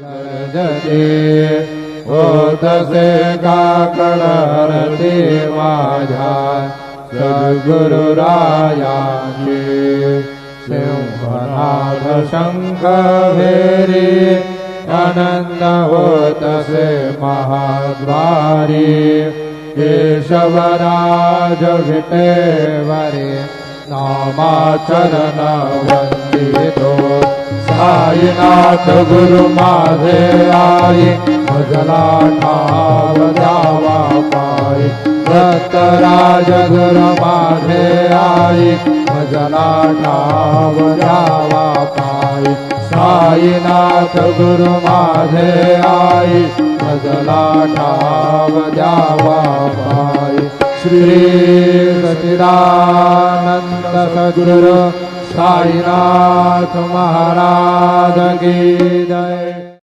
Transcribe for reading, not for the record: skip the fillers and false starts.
गरजते होतसे काकडरते माझ्या सद्गुरुरायाचे सिंहनाथ शंख भेरी आनंद होतसे महाद्वारी केशवराज विटेवरे नामाचरण वंदितो साईनाथ गुरु माझे आई भजला ठाव द्यावा पायी दत्तराज गुरु माझे आई भजला ठाव द्यावा पायी साईनाथ गुरु माझे आई भजला ठाव द्यावा पायी श्री सच्चिदानंद सद्गुरु साईनाथ महाराज की जय।